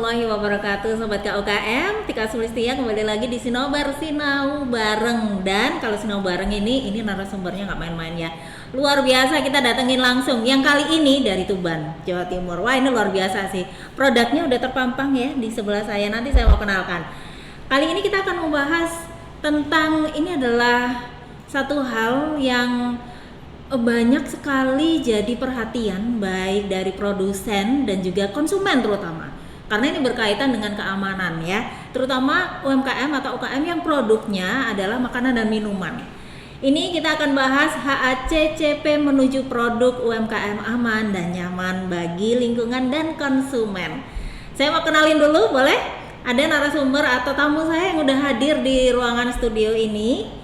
warahmatullahi wabarakatuh, Sobat KUKM. Tika Sulistia kembali lagi di Sinobar Sinau Bareng. Dan kalau Sinau Bareng ini narasumbernya nggak main-main ya. Luar biasa, kita datengin langsung. Yang kali ini dari Tuban, Jawa Timur. Wah, ini luar biasa sih. Produknya udah terpampang ya di sebelah saya. Nanti saya mau kenalkan. Kali ini kita akan membahas tentang, ini adalah satu hal yang banyak sekali jadi perhatian baik dari produsen dan juga konsumen terutama, karena ini berkaitan dengan keamanan ya, terutama UMKM atau UKM yang produknya adalah makanan dan minuman. Ini kita akan bahas HACCP menuju produk UMKM aman dan nyaman bagi lingkungan dan konsumen. Saya mau kenalin dulu, boleh? Ada narasumber atau tamu saya yang udah hadir di ruangan studio ini.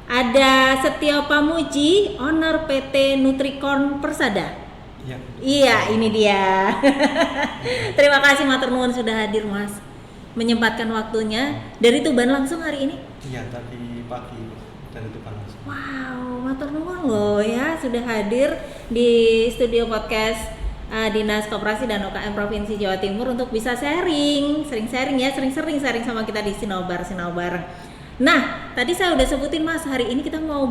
Ada Setio Pamuji, owner PT Nutricon Persada. Ya. Iya, ini dia. Terima kasih matur nuwun sudah hadir, Mas. Menyempatkan waktunya dari Tuban langsung hari ini. Iya, tadi pagi dari Tuban langsung. Wow, matur nuwun loh ya, sudah hadir di studio podcast Dinas Koperasi dan UKM Provinsi Jawa Timur untuk bisa sering sharing sama kita di Sinau Bareng. Nah, tadi saya udah sebutin Mas, hari ini kita mau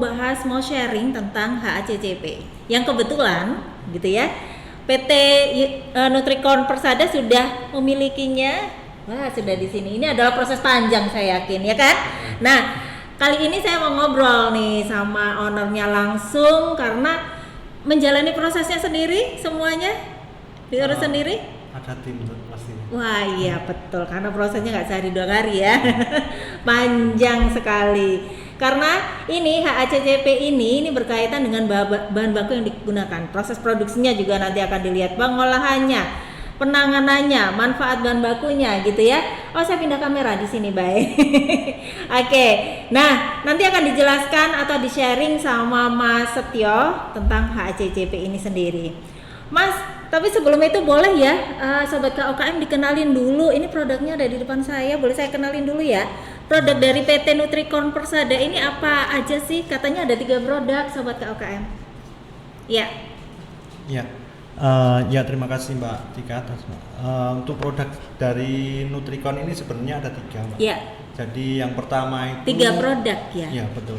sharing tentang HACCP. Yang kebetulan gitu ya, PT Nutricon Persada sudah memilikinya. Wah, sudah di sini. Ini adalah proses panjang saya yakin ya kan? Nah, kali ini saya mau ngobrol nih sama ownernya langsung karena menjalani prosesnya sendiri semuanya diurus sendiri. Ada tim pastinya. Wah iya betul, karena prosesnya nggak sehari dua hari ya. Panjang sekali. Karena ini HACCP ini berkaitan dengan bahan baku yang digunakan. Proses produksinya juga nanti akan dilihat, pengolahannya, penanganannya, manfaat bahan bakunya gitu ya. Oh, saya pindah kamera di sini, baik. Oke. Nah, nanti akan dijelaskan atau di-sharing sama Mas Setio tentang HACCP ini sendiri. Mas, tapi sebelum itu boleh ya Sobat KUKM dikenalin dulu. Ini produknya ada di depan saya, boleh saya kenalin dulu ya. Produk dari PT Nutricon Persada ini apa aja sih? Katanya ada 3 produk Sobat KUKM. Ya. Ya, ya terima kasih Mbak Tika atas untuk produk dari Nutricon ini sebenarnya ada 3 Mbak. Ya. Jadi yang pertama itu 3 produk ya. Ya betul.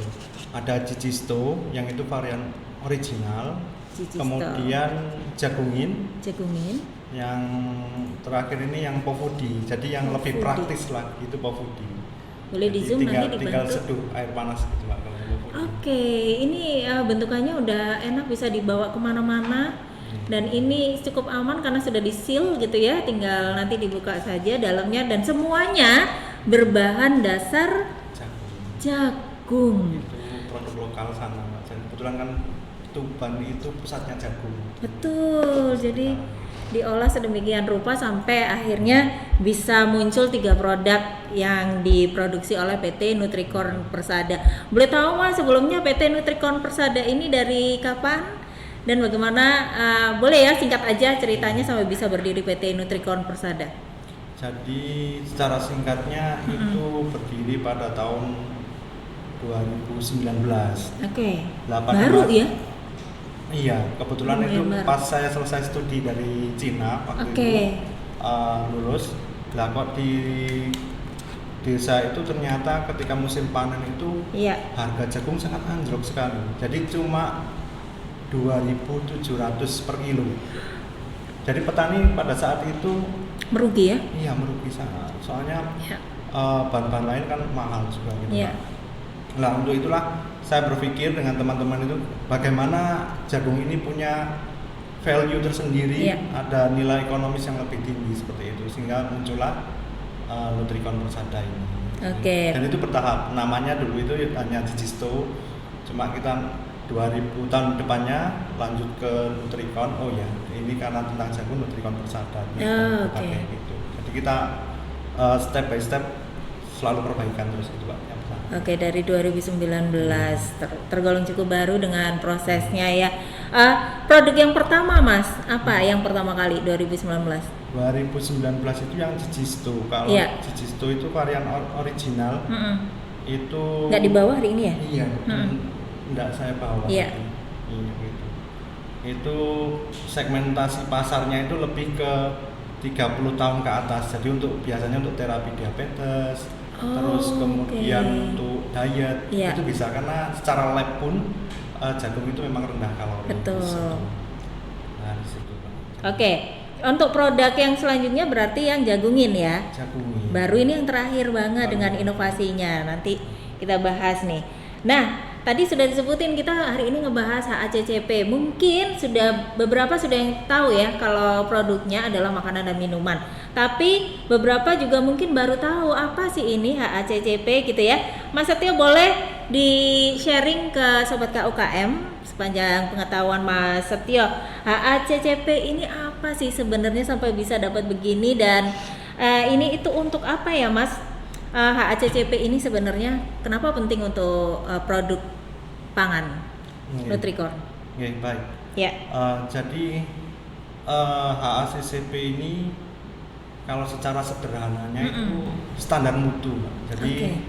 Ada Cicisto yang itu varian original. Cicisto. Kemudian jagungin, yang terakhir ini yang Pofudi, jadi yang lebih praktis lah itu Pofudi. Boleh di zoom nanti dibantu. Tinggal seduh air panas gitu Mbak kalau Pofudi. Oke, ini bentukannya udah enak, bisa dibawa kemana-mana dan ini cukup aman karena sudah di seal gitu ya, tinggal nanti dibuka saja dalamnya dan semuanya berbahan dasar jagung. Itu produk lokal sana Mbak. Dan kebetulan kan Tuban itu pusatnya jagung. Betul, jadi diolah sedemikian rupa sampai akhirnya bisa muncul 3 produk yang diproduksi oleh PT Nutricon Persada. Boleh tahu Mas, sebelumnya PT Nutricon Persada ini dari kapan dan bagaimana? Boleh ya singkat aja ceritanya sampai bisa berdiri PT Nutricon Persada. Jadi secara singkatnya itu berdiri pada tahun 2019. Oke. Baru ya? Iya, kebetulan itu pas saya selesai studi dari Cina waktu itu lulus. Lah kok di desa itu ternyata ketika musim panen itu harga jagung sangat anjlok sekali. Jadi cuma 2.700 per kilo. Jadi petani pada saat itu merugi ya? Iya, merugi sangat. Soalnya bahan-bahan lain kan mahal juga gitu. Nah, untuk itulah saya berpikir dengan teman-teman itu bagaimana jagung ini punya value tersendiri, ada nilai ekonomis yang lebih tinggi seperti itu, sehingga muncullah Nutricon Persada ini. Oke. Dan itu bertahap. Namanya dulu itu hanya Cicisto, cuma kita 2000 tahun depannya lanjut ke Nutricon. Oh ya, ini karena tentang jagung Nutricon Persada. Gitu. Jadi kita step by step selalu perbaikan terus gitu Pak. Oke, dari 2019 tergolong cukup baru dengan prosesnya ya. Produk yang pertama Mas, apa yang pertama kali 2019? 2019 itu yang Cicisto. Kalau Cicisto itu varian original. Itu nggak dibawa hari ini ya? Iya, nggak saya bawa. Iya gitu. Itu segmentasi pasarnya itu lebih ke 30 tahun ke atas. Jadi biasanya untuk terapi diabetes, terus kemudian untuk diet itu bisa, karena secara lab pun jagung itu memang rendah kalori. Betul. Nah, di situ. Oke. Untuk produk yang selanjutnya berarti yang jagungin ya. Jagungin. Baru ini yang terakhir banget dengan inovasinya. Nanti kita bahas nih. Nah, tadi sudah disebutin kita hari ini ngebahas HACCP. Mungkin beberapa sudah yang tahu ya kalau produknya adalah makanan dan minuman. Tapi beberapa juga mungkin baru tahu apa sih ini HACCP gitu ya. Mas Setio boleh di-sharing ke Sobat KUKM sepanjang pengetahuan Mas Setio. HACCP ini apa sih sebenarnya sampai bisa dapat begini, dan ini itu untuk apa ya Mas? HACCP ini sebenarnya kenapa penting untuk produk pangan Nutricorn? Baik. Ya. Jadi HACCP ini kalau secara sederhananya itu standar mutu. Jadi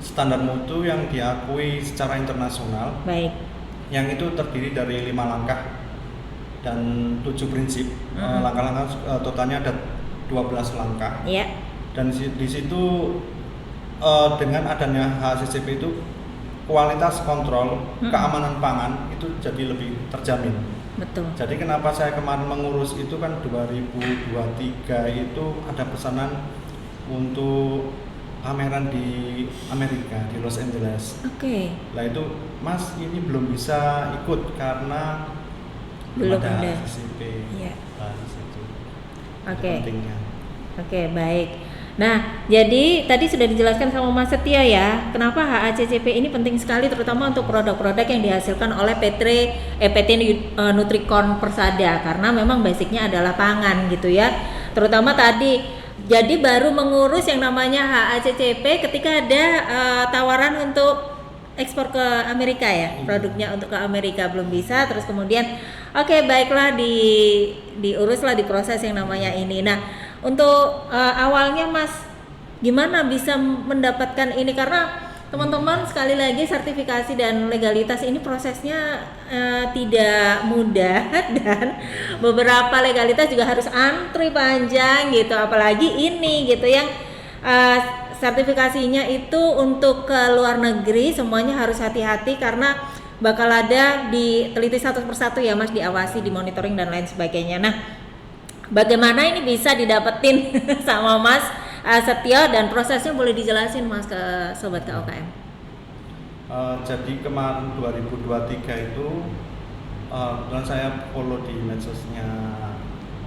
standar mutu yang diakui secara internasional. Baik. Yang itu terdiri dari 5 langkah dan 7 prinsip. Langkah-langkah totalnya ada 12 langkah. Iya. Dan di situ dengan adanya HACCP itu kualitas kontrol keamanan pangan itu jadi lebih terjamin. Betul. Jadi kenapa saya kemarin mengurus itu kan 2023 itu ada pesanan untuk pameran di Amerika, di Los Angeles. Nah itu Mas ini belum bisa ikut karena belum ada HACCP. Iya. Nah, di situ. Pentingnya. Baik. Nah, jadi tadi sudah dijelaskan sama Mas Setio ya, kenapa HACCP ini penting sekali terutama untuk produk-produk yang dihasilkan oleh PT Nutricorn Persada, karena memang basicnya adalah pangan gitu ya. Terutama tadi, jadi baru mengurus yang namanya HACCP ketika ada tawaran untuk ekspor ke Amerika ya, produknya untuk ke Amerika belum bisa, terus kemudian baiklah diuruslah, diproses yang namanya ini. Nah, untuk awalnya Mas gimana bisa mendapatkan ini, karena teman-teman sekali lagi sertifikasi dan legalitas ini prosesnya tidak mudah dan beberapa legalitas juga harus antri panjang gitu, apalagi ini gitu yang sertifikasinya itu untuk ke luar negeri semuanya harus hati-hati karena bakal ada diteliti satu persatu ya Mas, diawasi, dimonitoring dan lain sebagainya. Nah, bagaimana ini bisa didapetin sama Mas Setio dan prosesnya boleh dijelasin Mas ke Sobat KUKM? Jadi kemarin 2023 itu kebetulan saya follow di medsosnya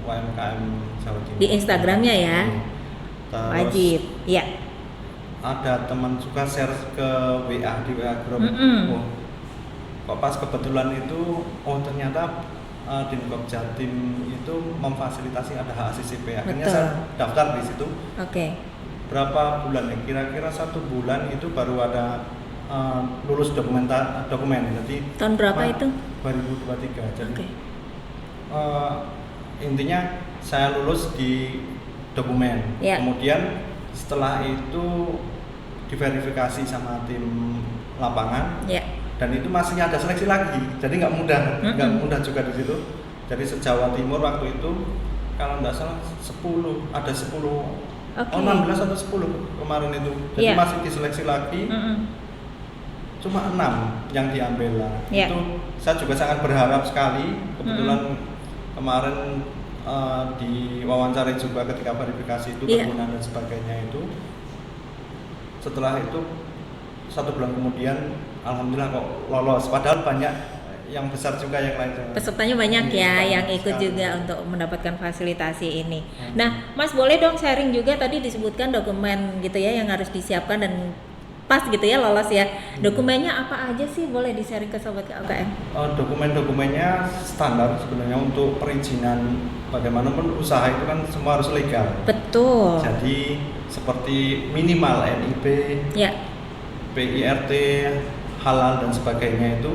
UMKM Jawa Timur. Di Instagramnya ya? Terus wajib, ya. Ada teman juga share ke WA, di WA group. Kok pas kebetulan itu, ternyata Dinkop Jatim itu memfasilitasi ada HACCP. Akhirnya saya daftar di situ. Berapa bulan ya? Kira-kira 1 bulan itu baru ada lulus dokumen. Jadi tahun berapa itu? 2023. Jadi intinya saya lulus di dokumen. Kemudian setelah itu diverifikasi sama tim lapangan. Dan itu masih ada seleksi lagi, jadi nggak mudah juga di situ. Jadi se-Jawa Timur waktu itu kalau nggak salah 10 16 atau 10 kemarin itu, jadi masih diseleksi lagi. Cuma 6 yang diambil lah. Itu saya juga sangat berharap sekali. Kebetulan kemarin diwawancara juga ketika verifikasi itu penggunaan dan sebagainya itu. Setelah itu 1 bulan kemudian alhamdulillah kok lolos, padahal banyak yang besar juga yang lain. Pesertanya banyak ya yang ikut juga untuk mendapatkan fasilitasi ini. Nah, Mas boleh dong sharing juga, tadi disebutkan dokumen gitu ya yang harus disiapkan dan pas gitu ya lolos ya. Dokumennya apa aja sih, boleh di-sharing ke Sobat KUKM? Dokumen-dokumennya standar sebenarnya untuk perizinan, bagaimanapun usaha itu kan semua harus legal. Betul. Jadi seperti minimal NIB, PIRT, halal dan sebagainya itu,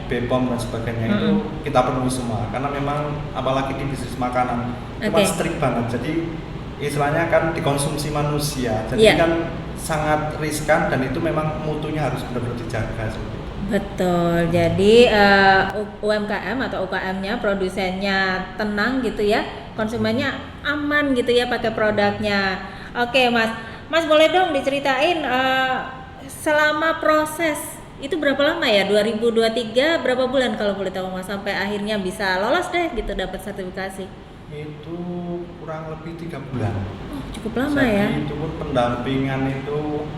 BPOM dan sebagainya itu kita penuhi semua, karena memang apalagi di bisnis makanan itu kan strict banget. Jadi istilahnya kan dikonsumsi manusia, jadi kan sangat riskan dan itu memang mutunya harus benar-benar dijaga seperti itu. Betul. Jadi UMKM atau UKM-nya, produsennya tenang gitu ya, konsumennya aman gitu ya pakai produknya. Oke, Mas. Mas boleh dong diceritain selama proses itu berapa lama ya? 2023 berapa bulan kalau boleh tahu Mas sampai akhirnya bisa lolos deh gitu dapat sertifikasi? Itu kurang lebih 3 bulan. Oh, cukup lama Jadi ya. itu pun pendampingan itu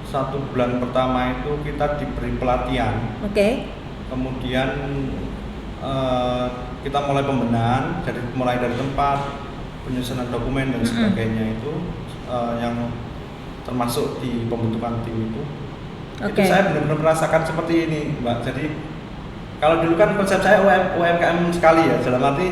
1 bulan pertama itu kita diberi pelatihan. Oke. Kemudian kita mulai pembenahan, jadi mulai dari tempat penyusunan dokumen dan sebagainya itu yang termasuk di pembentukan tim itu. Itu saya benar-benar merasakan seperti ini, Mbak. Jadi kalau dulu kan konsep saya UMKM sekali ya, dalam arti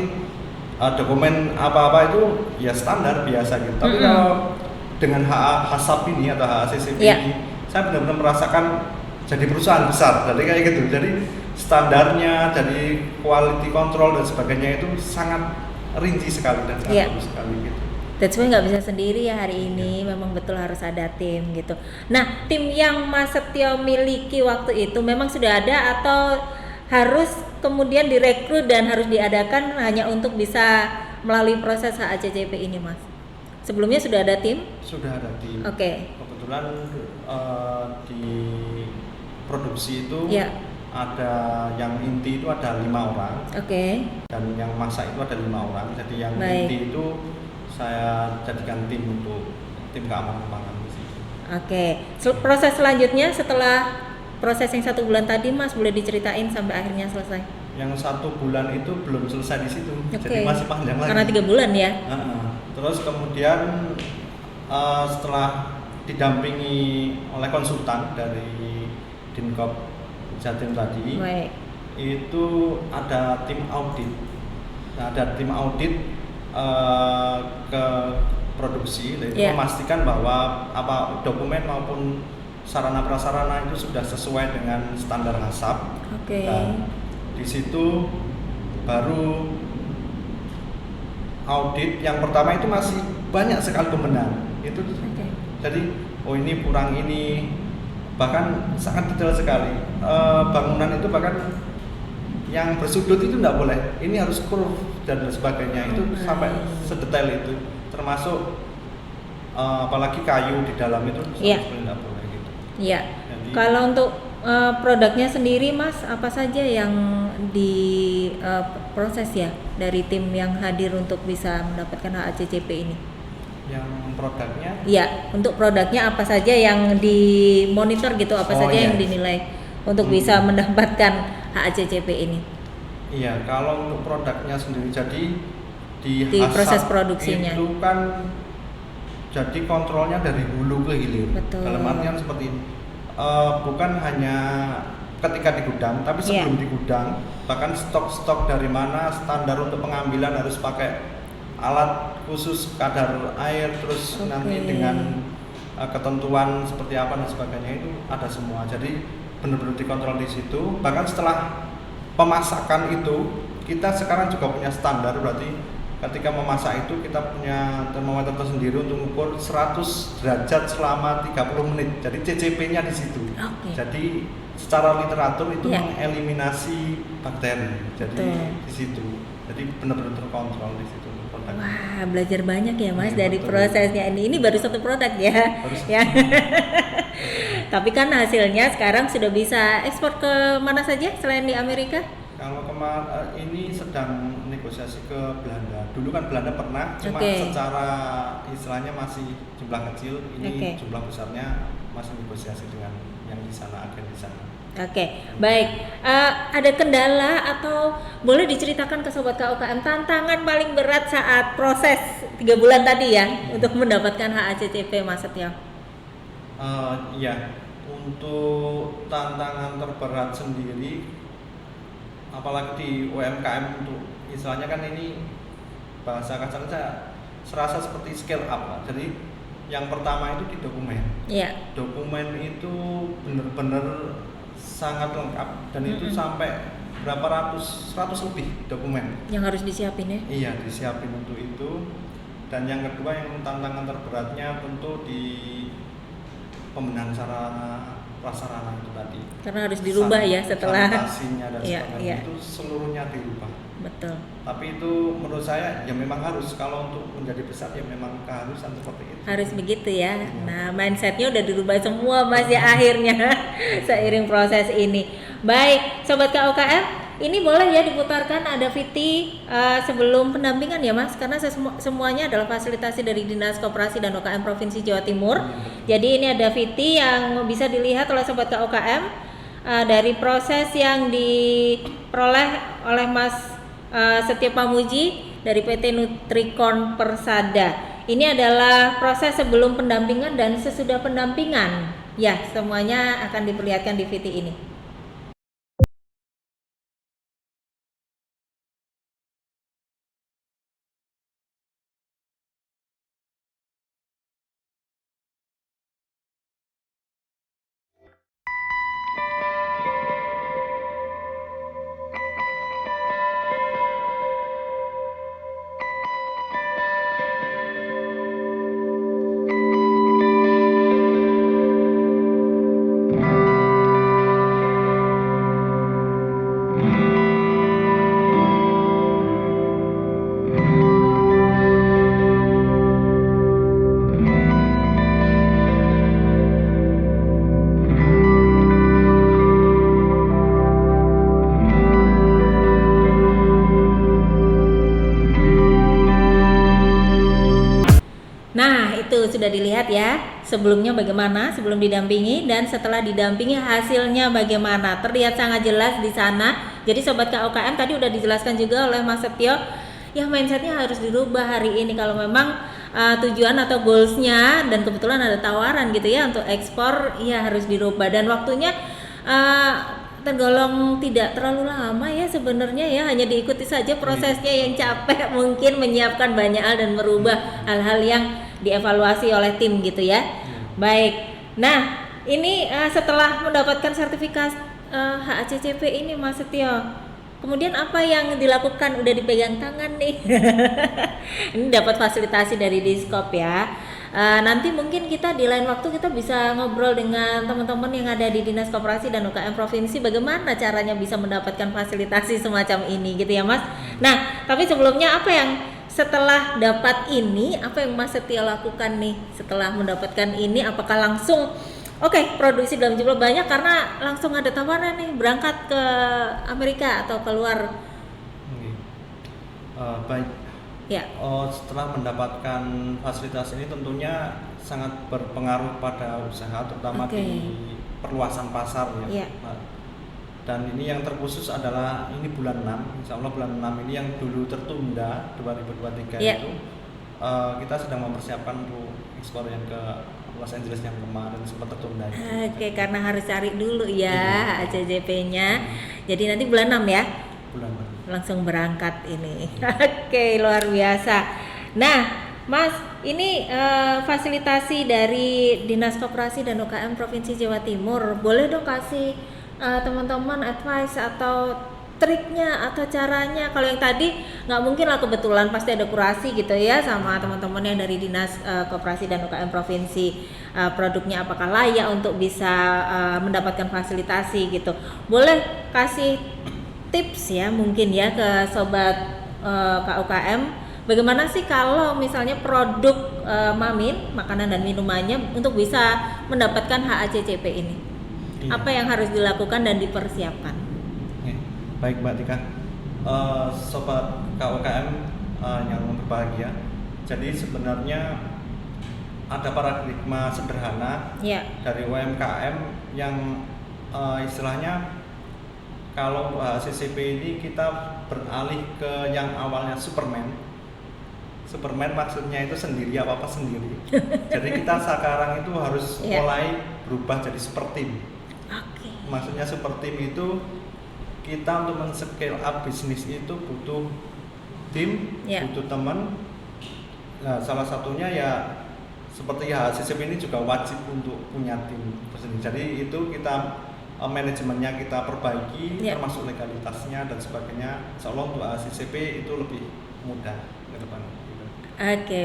dokumen apa-apa itu ya standar biasa gitu. Tapi kalau dengan HACCP ini atau HACCP ini, saya benar-benar merasakan jadi perusahaan besar. Jadi kayak gitu. Jadi standarnya, jadi quality control dan sebagainya itu sangat rinci sekali dan sangat bagus sekali gitu. That's why nggak bisa sendiri ya hari ini, memang betul harus ada tim gitu. Nah, tim yang Mas Setio miliki waktu itu memang sudah ada atau harus kemudian direkrut dan harus diadakan hanya untuk bisa melalui proses HACCP ini, Mas? Sebelumnya sudah ada tim? Sudah ada tim. Oke. Kebetulan di produksi itu ada yang inti itu ada 5 orang. Oke. Dan yang masak itu ada 5 orang. Jadi yang inti itu saya jadikan tim untuk tim keamanan pangan di situ. Oke. Proses selanjutnya setelah proses yang 1 bulan tadi, Mas, boleh diceritain sampai akhirnya selesai? Yang 1 bulan itu belum selesai di situ, jadi masih panjang lagi. Karena 3 bulan ya. Terus kemudian setelah didampingi oleh konsultan dari Dinkop Jatim tadi, itu ada tim audit. Nah, ada tim audit ke produksi, jadi memastikan bahwa apa dokumen maupun sarana prasarana itu sudah sesuai dengan standar HACCP. Dan di situ baru audit yang pertama itu masih banyak sekali pembenahan. Itu jadi ini kurang ini, bahkan sangat detail sekali. Bangunan itu bahkan yang bersudut itu tidak boleh, ini harus curve dan sebagainya. Itu sampai sedetail itu, termasuk apalagi kayu di dalam itu tidak boleh gitu. Iya. Kalau untuk produknya sendiri, Mas, apa saja yang diproses ya dari tim yang hadir untuk bisa mendapatkan HACCP ini? Yang produknya? Iya, untuk produknya apa saja yang dimonitor gitu, apa saja yang dinilai untuk bisa mendapatkan HACCP ini? Iya, kalau untuk produknya sendiri, jadi di proses produksinya itu kan jadi kontrolnya dari hulu ke hilir. Dalam artian seperti ini, bukan hanya ketika di gudang, tapi sebelum di gudang, bahkan stok-stok dari mana, standar untuk pengambilan harus pakai alat khusus kadar air, terus nanti dengan ketentuan seperti apa dan sebagainya itu ada semua. Jadi benar-benar dikontrol di situ. Bahkan setelah pemasakan itu, kita sekarang juga punya standar, berarti ketika memasak itu kita punya termometer tersendiri untuk mengukur 100 derajat selama 30 menit. Jadi CCP-nya di situ. Jadi secara literatur itu mengeliminasi bakteri. Jadi di situ. Jadi benar-benar terkontrol di situ. Wah, belajar banyak ya, Mas, dari prosesnya ini. Ini baru 1 produk ya. Ya. Tapi kan hasilnya sekarang sudah bisa ekspor ke mana saja selain di Amerika? Kalau ini sedang negosiasi ke Belanda. Dulu kan Belanda pernah, cuma secara istilahnya masih jumlah kecil. Ini jumlah besarnya masih negosiasi dengan yang di sana, agen di sana. Baik. Ada kendala atau boleh diceritakan ke Sobat KUKM tantangan paling berat saat proses 3 bulan tadi ya untuk mendapatkan HACCP, Mas Setio? Ya, untuk tantangan terberat sendiri, apalagi di UMKM untuk istilahnya kan ini bahasa kasarnya saya serasa seperti scale up lah. Jadi yang pertama itu di dokumen. Dokumen itu benar-benar sangat lengkap dan itu sampai berapa ratus, 100 lebih dokumen yang harus disiapin ya? Iya, disiapin untuk itu. Dan yang kedua yang tantangan terberatnya tentu di pembenahan sarana prasarana itu tadi. Karena harus dirubah ya setelah sanitasinya dan iya, sebagainya iya. itu seluruhnya dirubah. Betul. Tapi itu menurut saya ya memang harus, kalau untuk menjadi besar ya memang keharusan seperti itu. Harus begitu ya. Nah, mindsetnya udah dirubah semua Mas ya akhirnya seiring proses ini. Baik, sobat KUKM, ini boleh ya diputarkan ada VT sebelum pendampingan ya Mas, karena semuanya adalah fasilitasi dari Dinas Koperasi dan UKM Provinsi Jawa Timur. Jadi ini ada VT yang bisa dilihat oleh sobat KUKM dari proses yang diperoleh oleh Mas Setio Pamuji dari PT Nutricon Persada. Ini adalah proses sebelum pendampingan dan sesudah pendampingan. Ya, semuanya akan diperlihatkan di VT ini. Nah, itu sudah dilihat ya. Sebelumnya bagaimana, sebelum didampingi, dan setelah didampingi hasilnya bagaimana. Terlihat sangat jelas di sana. Jadi sobat KUKM tadi udah dijelaskan juga oleh Mas Setio, ya mindsetnya harus dirubah hari ini kalau memang tujuan atau goalsnya, dan kebetulan ada tawaran gitu ya untuk ekspor, ya harus dirubah, dan waktunya tergolong tidak terlalu lama ya sebenarnya ya, hanya diikuti saja prosesnya yang capek mungkin menyiapkan banyak hal dan merubah hal-hal yang dievaluasi oleh tim gitu ya. Baik, nah ini setelah mendapatkan sertifikat HACCP ini Mas Setio, kemudian apa yang dilakukan? Udah dipegang tangan nih. Ini dapat fasilitasi dari Diskop ya. Nanti mungkin kita di lain waktu kita bisa ngobrol dengan teman-teman yang ada di Dinas Koperasi dan UKM Provinsi bagaimana caranya bisa mendapatkan fasilitasi semacam ini gitu ya Mas. Nah, tapi sebelumnya apa yang setelah dapat ini, apa yang Mas Setio lakukan nih setelah mendapatkan ini? Apakah langsung produksi dalam jumlah banyak karena langsung ada tawaran nih berangkat ke Amerika atau keluar? Baik. Ya. Setelah mendapatkan fasilitas ini tentunya sangat berpengaruh pada usaha, terutama di perluasan pasar ya. Dan ini yang terkhusus adalah ini bulan 6, insya Allah bulan 6 ini yang dulu tertunda 2023 itu kita sedang mempersiapkan untuk ekspor yang ke Los Angeles yang kemarin sempat tertunda. Karena harus cari dulu ya ACJP-nya. Jadi nanti bulan 6 ya? Bulan 6. Langsung berangkat ini. Luar biasa. Nah, Mas, ini fasilitasi dari Dinas Koperasi dan UKM Provinsi Jawa Timur. Boleh dong kasih teman-teman advice atau triknya atau caranya? Kalau yang tadi nggak mungkin lah, kebetulan pasti ada kurasi gitu ya sama teman-teman yang dari Dinas Koperasi dan UKM Provinsi, produknya apakah layak untuk bisa mendapatkan fasilitasi gitu. Boleh kasih tips ya mungkin ya ke sobat KUKM, bagaimana sih kalau misalnya produk Mamin, makanan dan minumannya untuk bisa mendapatkan HACCP ini? Apa yang harus dilakukan dan dipersiapkan? Baik Mbak Tika, sobat KUKM yang berbahagia. Jadi sebenarnya ada paradigma sederhana dari UMKM yang istilahnya kalau HACCP ini kita beralih ke yang awalnya Superman maksudnya itu sendiri, apa-apa sendiri. Jadi kita sekarang itu harus mulai berubah jadi super team. Maksudnya super team itu kita untuk men-scale up bisnis itu butuh tim, butuh teman. Nah, salah satunya ya seperti HACCP ini juga wajib untuk punya tim tersendiri. Jadi itu kita manajemennya kita perbaiki, termasuk legalitasnya dan sebagainya. Insya Allah untuk HACCP itu lebih mudah ke depan.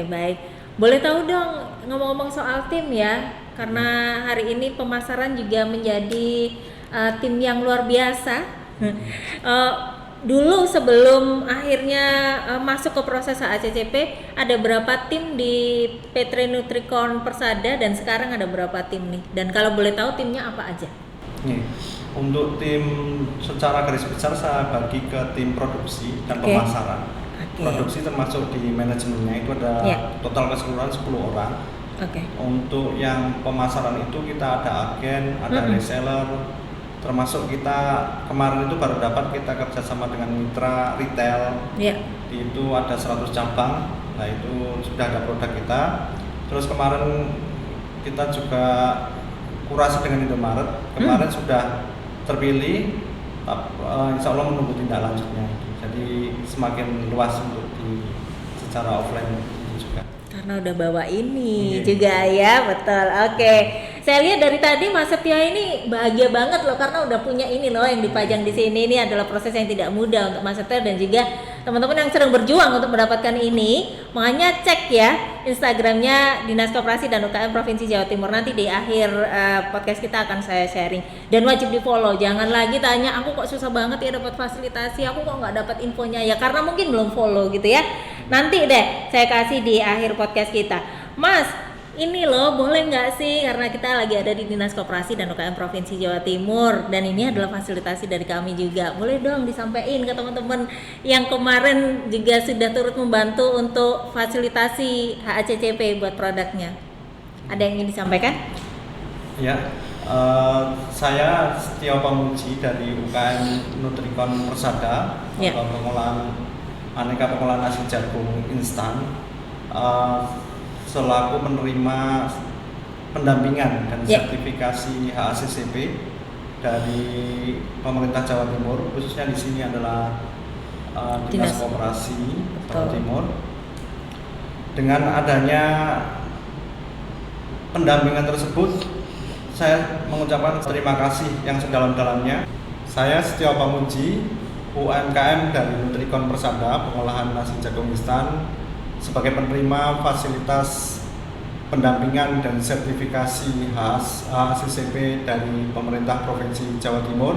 Baik. Boleh tahu dong, ngomong-ngomong soal tim ya, karena hari ini pemasaran juga menjadi tim yang luar biasa. Dulu sebelum akhirnya masuk ke proses HACCP ada berapa tim di PT Nutricon Persada dan sekarang ada berapa tim nih? Dan kalau boleh tahu timnya apa aja? Nih, untuk tim secara garis besar saya bagi ke tim produksi dan pemasaran. Produksi termasuk di manajemennya itu ada total keseluruhan 10 orang. Untuk yang pemasaran itu kita ada agen, ada reseller, termasuk kita kemarin itu baru dapat kita kerjasama dengan mitra retail. Itu ada 100 cabang. Nah itu sudah ada produk kita. Terus kemarin kita juga kurasi dengan Indomaret. Kemarin sudah terpilih, insya Allah menunggu tindak lanjutnya. Jadi semakin luas untuk di secara offline juga. Karena udah bawa ini juga ya, betul. Saya lihat dari tadi Mas Setio ini bahagia banget loh karena udah punya ini loh yang dipajang di sini. Ini adalah proses yang tidak mudah untuk Mas Setio dan juga teman-teman yang sedang berjuang untuk mendapatkan ini. Makanya cek ya Instagramnya Dinas Koperasi dan UKM Provinsi Jawa Timur. Nanti di akhir podcast kita akan saya sharing dan wajib di follow. Jangan lagi tanya aku kok susah banget ya dapat fasilitasi, aku kok nggak dapat infonya ya karena mungkin belum follow gitu ya. Nanti deh saya kasih di akhir podcast kita. Mas, ini loh boleh nggak sih, karena kita lagi ada di Dinas Koperasi dan UKM Provinsi Jawa Timur dan ini adalah fasilitasi dari kami juga, boleh dong disampaikan ke teman-teman yang kemarin juga sudah turut membantu untuk fasilitasi HACCP buat produknya. Ada yang ingin disampaikan? Ya, saya Setio Pamuji dari UKM Nutricon Persada, aneka pengolahan nasi jagung instan. Selaku penerima pendampingan dan sertifikasi HACCP dari pemerintah Jawa Timur, khususnya di sini adalah Dinas Koperasi Jawa Timur. Dengan adanya pendampingan tersebut, saya mengucapkan terima kasih yang sedalam-dalamnya. Saya Setio Pamuji, UMKM dari Nutricon Persada, pengolahan nasi jagung instan, sebagai penerima fasilitas pendampingan dan sertifikasi HACCP dari pemerintah Provinsi Jawa Timur,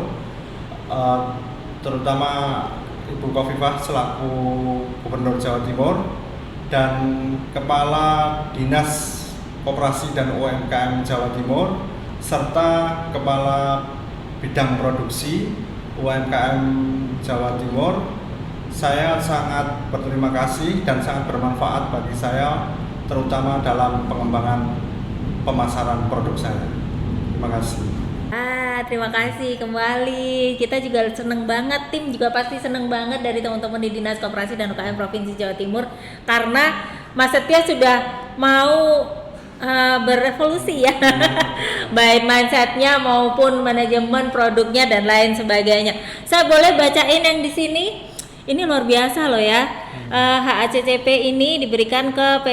terutama Ibu Khofifah selaku Gubernur Jawa Timur dan Kepala Dinas Koperasi dan UMKM Jawa Timur serta Kepala Bidang Produksi UMKM Jawa Timur. Saya sangat berterima kasih dan sangat bermanfaat bagi saya, terutama dalam pengembangan pemasaran produk saya. Terima kasih. Terima kasih kembali. Kita juga seneng banget, tim juga pasti seneng banget dari teman-teman di Dinas Koperasi dan UKM Provinsi Jawa Timur karena Mas Setio sudah mau berevolusi ya, baik mindsetnya maupun manajemen produknya dan lain sebagainya. Saya boleh bacain yang di sini? Ini luar biasa loh ya. HACCP ini diberikan ke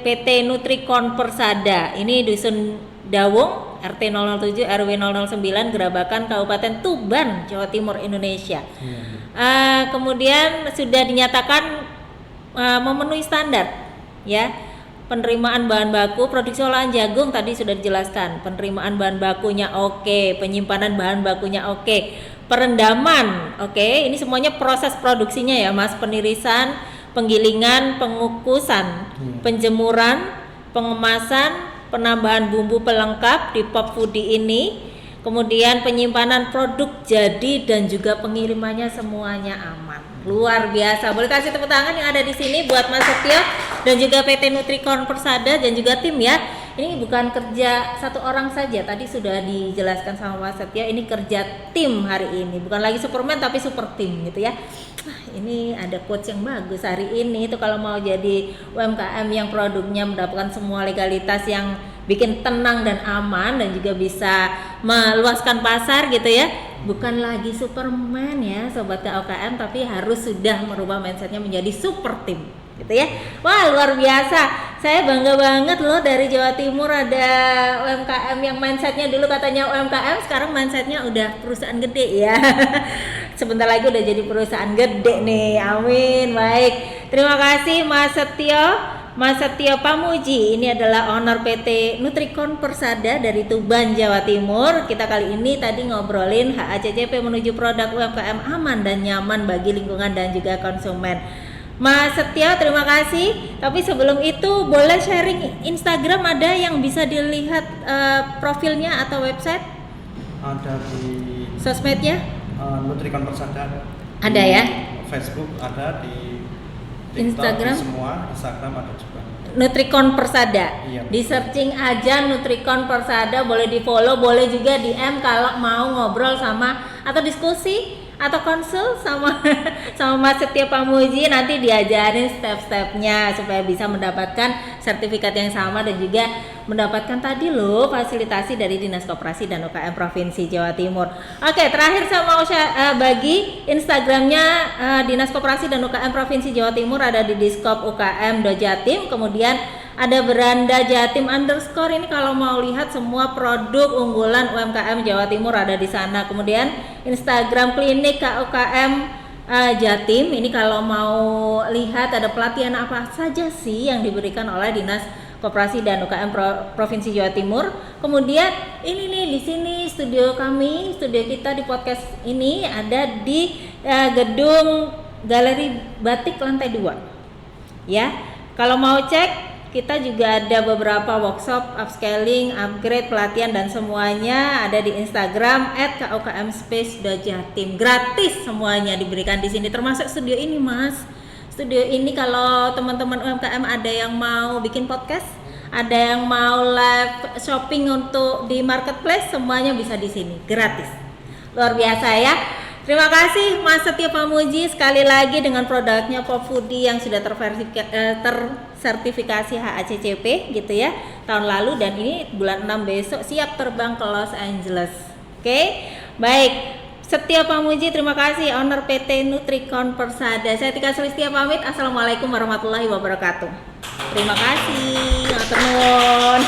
PT Nutricon Persada. Ini Dusun Dawung, RT 007 RW 009, Gerabakan, Kabupaten Tuban, Jawa Timur, Indonesia. Kemudian sudah dinyatakan memenuhi standar ya. Penerimaan bahan baku, produksi olahan jagung tadi sudah dijelaskan. Penerimaan bahan bakunya oke, penyimpanan bahan bakunya oke. Perendaman, ini semuanya proses produksinya ya Mas, penirisan, penggilingan, pengukusan, penjemuran, pengemasan, penambahan bumbu pelengkap di pop foodie ini, kemudian penyimpanan produk jadi dan juga pengirimannya semuanya aman. Luar biasa. Boleh kasih tepuk tangan yang ada di sini buat Mas Setio dan juga PT Nutricon Persada dan juga tim ya. Ini bukan kerja satu orang saja, tadi sudah dijelaskan sama Mas Setio, ini kerja tim hari ini, bukan lagi Superman tapi super tim gitu ya. Ini ada quotes yang bagus hari ini itu kalau mau jadi UMKM yang produknya mendapatkan semua legalitas yang bikin tenang dan aman dan juga bisa meluaskan pasar gitu ya. Bukan lagi Superman ya sobat KUKM, tapi harus sudah merubah mindsetnya menjadi super tim gitu ya. Wah luar biasa, saya bangga banget loh dari Jawa Timur ada UMKM yang mindsetnya dulu katanya UMKM, sekarang mindsetnya udah perusahaan gede ya. Sebentar lagi udah jadi perusahaan gede nih, amin. Baik, terima kasih Mas Setio, Mas Setio Pamuji, ini adalah owner PT Nutricon Persada dari Tuban, Jawa Timur. Kita kali ini tadi ngobrolin HACCP menuju produk UMKM aman dan nyaman bagi lingkungan dan juga konsumen. Mas Setio, terima kasih. Tapi sebelum itu boleh sharing Instagram, ada yang bisa dilihat profilnya atau website? Ada di sosmednya? Nutricon Persada. Ada ya? Facebook ada, di TikTok, Instagram? di semua, Instagram ada juga. Nutricon Persada. Iya. Di searching aja Nutricon Persada, boleh di follow, boleh juga DM kalau mau ngobrol sama atau diskusi atau konsul sama sama Mas Setio Pamuji, nanti diajarin step-stepnya supaya bisa mendapatkan sertifikat yang sama dan juga mendapatkan tadi loh fasilitasi dari Dinas Koperasi dan UKM Provinsi Jawa Timur. Oke, terakhir saya mau bagi Instagramnya Dinas Koperasi dan UKM Provinsi Jawa Timur, ada di Diskop UKM Jatim, kemudian ada Beranda Jatim _ ini kalau mau lihat semua produk unggulan UMKM Jawa Timur ada di sana. Kemudian Instagram Klinik KUKM Jatim, ini kalau mau lihat ada pelatihan apa saja sih yang diberikan oleh Dinas Koperasi dan UKM Provinsi Jawa Timur. Kemudian ini nih di sini studio kami, studio kita di podcast ini ada di gedung Galeri Batik lantai 2. Ya, kalau mau cek kita juga ada beberapa workshop, upscaling, upgrade, pelatihan dan semuanya ada di Instagram @kukmspace.jatim. Gratis semuanya diberikan di sini, termasuk studio ini, Mas. Studio ini kalau teman-teman UMKM ada yang mau bikin podcast, ada yang mau live shopping untuk di marketplace, semuanya bisa di sini, gratis. Luar biasa ya. Terima kasih Mas Setio Pamuji sekali lagi dengan produknya Pop Foodie yang sudah tersertifikasi HACCP gitu ya tahun lalu, dan ini bulan 6 besok siap terbang ke Los Angeles. Oke, baik. Setio Pamuji, terima kasih, owner PT Nutricon Persada. Saya Tika Sulistia pamit. Assalamualaikum warahmatullahi wabarakatuh. Terima kasih. Matur nuwun.